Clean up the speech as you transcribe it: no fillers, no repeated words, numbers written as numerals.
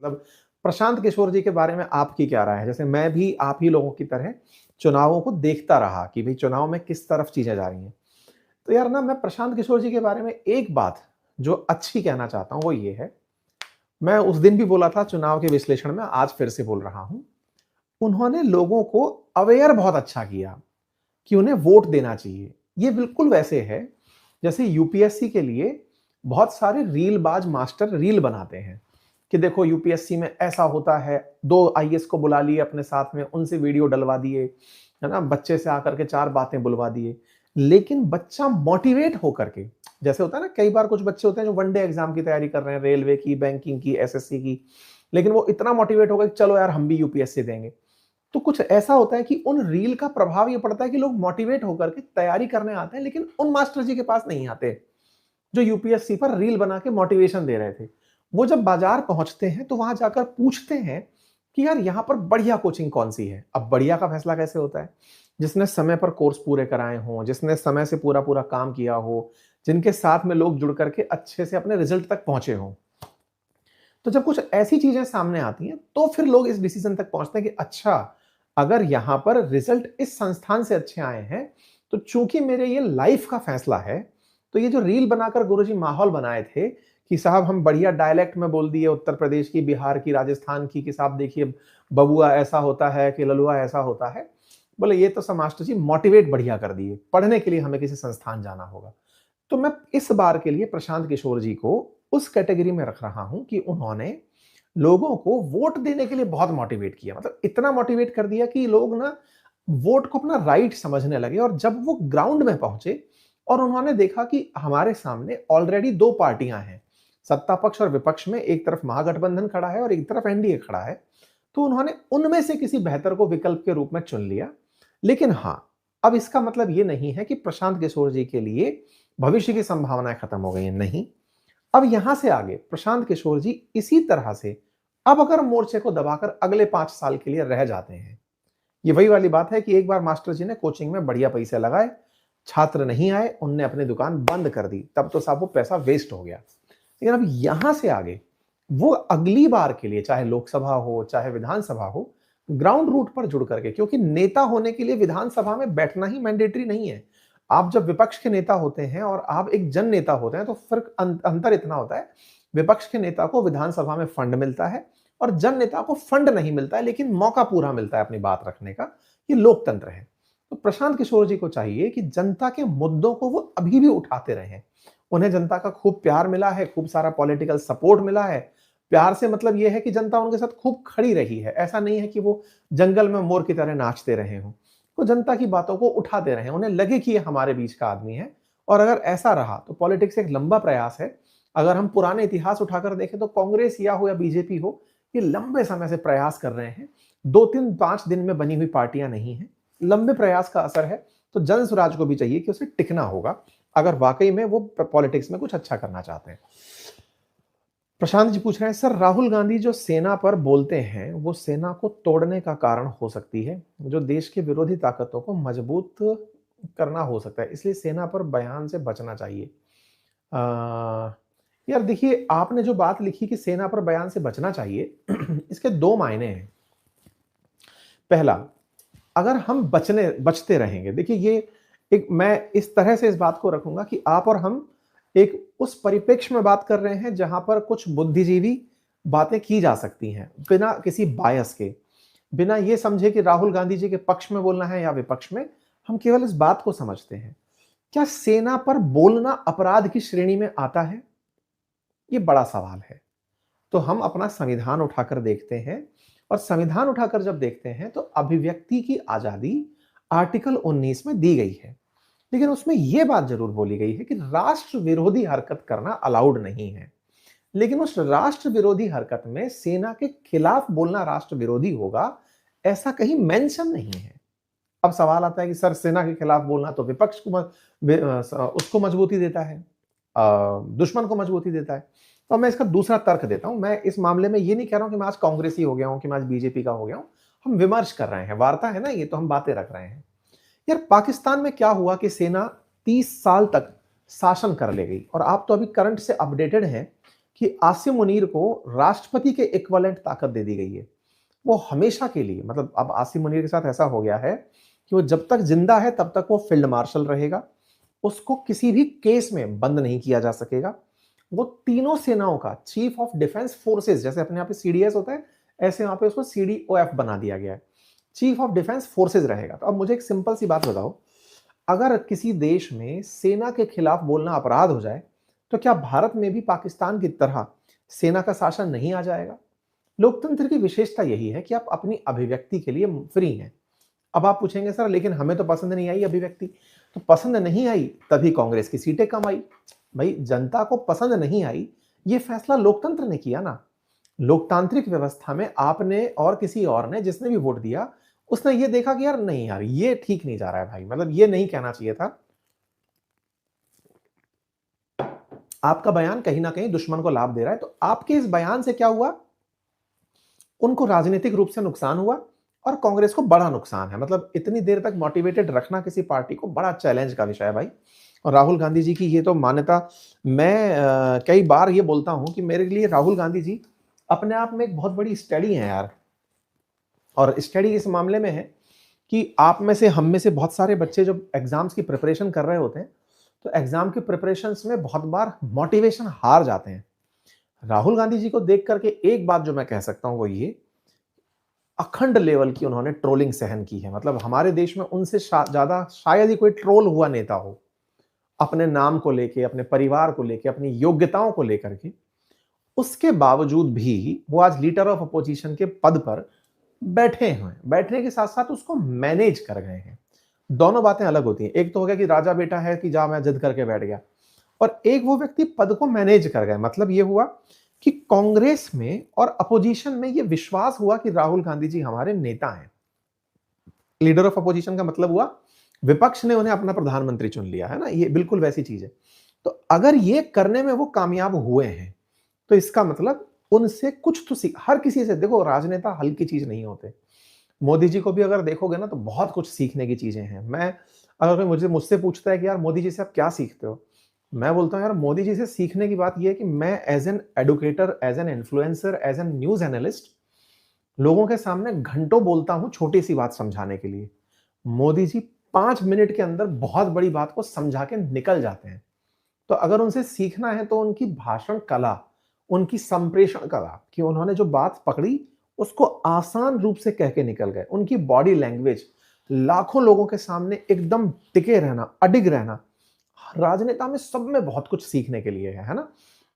मतलब प्रशांत किशोर जी के बारे में आपकी क्या राय है? जैसे मैं भी आप ही लोगों की तरह चुनावों को देखता रहा कि भाई चुनाव में किस तरफ चीजें जा रही हैं। तो यार ना मैं प्रशांत किशोर जी के बारे में एक बात जो अच्छी कहना चाहता हूं वो ये है, मैं उस दिन भी बोला था चुनाव के विश्लेषण में, आज फिर से बोल रहा हूं। उन्होंने लोगों को अवेयर बहुत अच्छा किया कि उन्हें वोट देना चाहिए। ये बिल्कुल वैसे है जैसे यूपीएससी के लिए बहुत सारे रीलबाज मास्टर रील बनाते हैं कि देखो यूपीएससी में ऐसा होता है, दो आईएएस को बुला लिए अपने साथ में, उनसे वीडियो डलवा दिए, है ना, बच्चे से आकर के चार बातें बुलवा दिए। लेकिन बच्चा मोटिवेट होकर के, जैसे होता है ना कई बार कुछ बच्चे होते हैं जो वनडे एग्जाम की तैयारी कर रहे हैं, रेलवे की, बैंकिंग की, एसएससी की, लेकिन वो इतना मोटिवेट होगा कि चलो यार हम भी यूपीएससी देंगे। तो कुछ ऐसा होता है कि उन रील का प्रभाव ये पड़ता है कि लोग मोटिवेट होकर के तैयारी करने आते हैं, लेकिन उन मास्टर जी के पास नहीं आते जो यूपीएससी पर रील बना के मोटिवेशन दे रहे थे। वो जब बाजार पहुंचते हैं तो वहां जाकर पूछते हैं कि यार यहां पर बढ़िया कोचिंग कौन सी है। अब बढ़िया का फैसला कैसे होता है? जिसने समय पर कोर्स पूरे कराए हों, जिसने समय से पूरा पूरा काम किया हो, जिनके साथ में लोग जुड़ करके अच्छे से अपने रिजल्ट तक पहुंचे हों। तो जब कुछ ऐसी चीजें सामने आती हैं तो फिर लोग इस डिसीजन तक पहुंचते हैं कि अच्छा, अगर यहां पर रिजल्ट इस संस्थान से अच्छे आए हैं तो चूंकि मेरे ये लाइफ का फैसला है, तो ये जो रील बनाकर गुरुजी माहौल बनाए थे कि साहब हम बढ़िया डायलेक्ट में बोल दिए उत्तर प्रदेश की, बिहार की, राजस्थान की, कि साहब देखिए बबुआ ऐसा होता है कि ललुआ ऐसा होता है, बोले ये तो सब मास्टर जी मोटिवेट बढ़िया कर दिए, पढ़ने के लिए हमें किसी संस्थान जाना होगा। तो मैं इस बार के लिए प्रशांत किशोर जी को उस कैटेगरी में रख रहा हूं कि उन्होंने लोगों को वोट देने के लिए बहुत मोटिवेट किया, मतलब इतना मोटिवेट कर दिया कि लोग ना वोट को अपना राइट समझने लगे। और जब वो ग्राउंड में पहुंचे और उन्होंने देखा कि हमारे सामने ऑलरेडी दो पार्टियां हैं, सत्ता पक्ष और विपक्ष में, एक तरफ महागठबंधन खड़ा है और एक तरफ एनडीए खड़ा है, तो उन्होंने उनमें से किसी बेहतर को विकल्प के रूप में चुन लिया। लेकिन हां, अब इसका मतलब यह नहीं है कि प्रशांत किशोर जी के लिए भविष्य की संभावनाएं खत्म हो गई हैं, नहीं। अब यहां से आगे प्रशांत किशोर जी इसी तरह से अब अगर मोर्चे को दबाकर अगले 5 साल के लिए रह जाते हैं, ये वही वाली बात है कि एक बार मास्टर जी ने कोचिंग में बढ़िया पैसे लगाए, छात्र नहीं आए, उनने अपनी दुकान बंद कर दी, तब तो साहब वो पैसा वेस्ट हो गया। लेकिन अब यहां से आगे वो अगली बार के लिए, चाहे लोकसभा हो चाहे विधानसभा हो, ग्राउंड रूट पर जुड़ करके, क्योंकि नेता होने के लिए विधानसभा में बैठना ही मैंडेटरी नहीं है। आप जब विपक्ष के नेता होते हैं और आप एक जन नेता होते हैं तो फर्क अंतर इतना होता है, विपक्ष के नेता को विधानसभा में फंड मिलता है और जन नेता को फंड नहीं मिलता है, लेकिन मौका पूरा मिलता है अपनी बात रखने का। ये लोकतंत्र है। तो प्रशांत किशोर जी को चाहिए कि जनता के मुद्दों को वो अभी भी उठाते रहें। उन्हें जनता का खूब प्यार मिला है, खूब सारा पॉलिटिकल सपोर्ट मिला है। प्यार से मतलब यह है कि जनता उनके साथ खूब खड़ी रही है, ऐसा नहीं है कि वो जंगल में मोर की तरह नाचते रहे हों। वो जनता की बातों को उठाते रहे, उन्हें लगे कि ये हमारे बीच का आदमी है। और अगर ऐसा रहा तो पॉलिटिक्स एक लंबा प्रयास है। अगर हम पुराने इतिहास उठाकर देखें तो कांग्रेस या बीजेपी हो, ये लंबे समय से प्रयास कर रहे हैं। 2 3 5 दिन में बनी हुई पार्टियां नहीं है, लंबे प्रयास का असर है। तो जन स्वराज को भी चाहिए कि उसे टिकना होगा अगर वाकई में वो पॉलिटिक्स में कुछ अच्छा करना चाहते हैं। प्रशांत जी पूछ रहे हैं, सर राहुल गांधी जो सेना पर बोलते हैं वो सेना को तोड़ने का कारण हो सकती है, जो देश के विरोधी ताकतों को मजबूत करना हो सकता है, इसलिए सेना पर बयान से बचना चाहिए। यार देखिए, आपने जो बात लिखी कि सेना पर बयान से बचना चाहिए, इसके दो मायने हैं। पहला, अगर हम बचते रहेंगे, देखिए ये एक, मैं इस तरह से इस बात को रखूंगा कि आप और हम एक उस परिप्रेक्ष्य में बात कर रहे हैं जहां पर कुछ बुद्धिजीवी बातें की जा सकती हैं बिना किसी बायस के, बिना ये समझे कि राहुल गांधी जी के पक्ष में बोलना है या विपक्ष में। हम केवल इस बात को समझते हैं, क्या सेना पर बोलना अपराध की श्रेणी में आता है? ये बड़ा सवाल है। तो हम अपना संविधान उठाकर देखते हैं, और संविधान उठाकर जब देखते हैं तो अभिव्यक्ति की आजादी आर्टिकल 19 में दी गई है, लेकिन उसमें यह बात जरूर बोली गई है कि राष्ट्र विरोधी हरकत करना अलाउड नहीं है। लेकिन उस राष्ट्र विरोधी हरकत में सेना के खिलाफ बोलना राष्ट्र विरोधी होगा, ऐसा कहीं मेंशन नहीं है। अब सवाल आता है कि सर सेना के खिलाफ बोलना तो विपक्ष को उसको मजबूती देता है, दुश्मन को मजबूती देता है। तो मैं इसका दूसरा तर्क देता हूं। मैं इस मामले में ये नहीं कह रहा हूं कि मैं आज कांग्रेसी हो गया हूं, कि मैं आज बीजेपी का हो गया हूं। हम विमर्श कर रहे हैं, वार्ता है ना ये, तो हम बातें रख रहे हैं। यार पाकिस्तान में क्या हुआ कि सेना 30 साल तक शासन कर ले गई, और आप तो अभी करंट से अपडेटेड हैं। कि आसिम मुनीर को राष्ट्रपति के इक्विवेलेंट ताकत दे दी गई है। वो हमेशा के लिए, मतलब अब आसिम मुनीर के साथ ऐसा हो गया है कि वो जब तक जिंदा है तब तक वो फील्ड मार्शल रहेगा। उसको किसी भी केस में बंद नहीं किया जा सकेगा। वो तीनों सेनाओं का चीफ ऑफ डिफेंस फोर्सेस, जैसे अपने यहाँ पे सीडीएस होता है, ऐसे वहां पे उसको सीडीओएफ बना दिया गया है, चीफ ऑफ डिफेंस फोर्सेस रहेगा। तो अब मुझे एक सिंपल सी बात बताओ, अगर किसी देश में सेना के खिलाफ बोलना अपराध हो जाए, तो क्या भारत में भी पाकिस्तान की तरह सेना का शासन नहीं आ जाएगा? लोकतंत्र की विशेषता यही है कि आप अपनी अभिव्यक्ति के लिए फ्री हैं। अब आप पूछेंगे सर लेकिन हमें तो पसंद नहीं आई अभिव्यक्ति। तो पसंद नहीं आई तभी कांग्रेस की सीटें कम आई। भाई जनता को पसंद नहीं आई, ये फैसला लोकतंत्र ने किया ना। लोकतांत्रिक व्यवस्था में आपने और किसी और ने, जिसने भी वोट दिया, उसने ये देखा कि यार नहीं यार ये ठीक नहीं जा रहा है भाई, मतलब ये नहीं कहना चाहिए था। आपका बयान कहीं ना कहीं दुश्मन को लाभ दे रहा है। तो आपके इस बयान से क्या हुआ? उनको राजनीतिक रूप से नुकसान हुआ और कांग्रेस को बड़ा नुकसान है। मतलब इतनी देर तक मोटिवेटेड रखना किसी पार्टी को बड़ा चैलेंज का विषय है भाई। और राहुल गांधी जी की ये तो मान्यता, मैं कई बार ये बोलता हूं कि मेरे लिए राहुल गांधी जी अपने आप में एक बहुत बड़ी स्टडी है यार। और स्टडी इस मामले में है कि आप में से, हम में से बहुत सारे बच्चे जब एग्जाम्स की प्रिपरेशन कर रहे होते हैं, तो एग्जाम की प्रिपरेशंस में बहुत बार मोटिवेशन हार जाते हैं। राहुल गांधी जी को देख करके एक बात जो मैं कह सकता हूं वो ये, अखंड लेवल की उन्होंने ट्रोलिंग सहन की है। मतलब हमारे देश में उनसे ज्यादा शायद ही कोई ट्रोल हुआ नेता हो, अपने नाम को लेके, अपने परिवार को लेके, अपनी योग्यताओं को लेकर के। उसके बावजूद भी वो आज लीडर ऑफ अपोजिशन के पद पर बैठे हैं। बैठने के साथ साथ उसको मैनेज कर गए हैं। दोनों बातें अलग होती हैं। एक तो हो गया कि राजा बेटा है कि जा मैं जिद करके बैठ गया, और एक वो व्यक्ति पद को मैनेज कर गए। मतलब ये हुआ कि कांग्रेस में और अपोजिशन में ये विश्वास हुआ कि राहुल गांधी जी हमारे नेता हैं। लीडर ऑफ अपोजिशन का मतलब हुआ विपक्ष ने उन्हें अपना प्रधानमंत्री चुन लिया है ना, ये बिल्कुल वैसी चीज है। तो अगर ये करने में वो कामयाब हुए हैं, तो इसका मतलब उनसे कुछ तो सीख। हर किसी से, देखो राजनेता हल्की चीज नहीं होते। मोदी जी को भी अगर देखोगे ना तो बहुत कुछ सीखने की चीजें हैं। मैं, अगर कोई मुझसे पूछता है कि यार मोदी जी से आप क्या सीखते हो, मैं बोलता हूँ यार मोदी जी से सीखने की बात यह है कि मैं as an educator, as an influencer, as an news analyst लोगों के सामने घंटों बोलता हूं छोटी सी बात समझाने के लिए। मोदी जी 5 मिनट के अंदर बहुत बड़ी बात को समझा के निकल जाते हैं। तो अगर उनसे सीखना है तो उनकी भाषण कला, उनकी संप्रेषण कला, कि उन्होंने जो बात पकड़ी उसको आसान रूप से कह के निकल गए। उनकी बॉडी लैंग्वेज, लाखों लोगों के सामने एकदम टिके रहना, अडिग रहना, राजनेता में सब में बहुत कुछ सीखने के लिए है ना।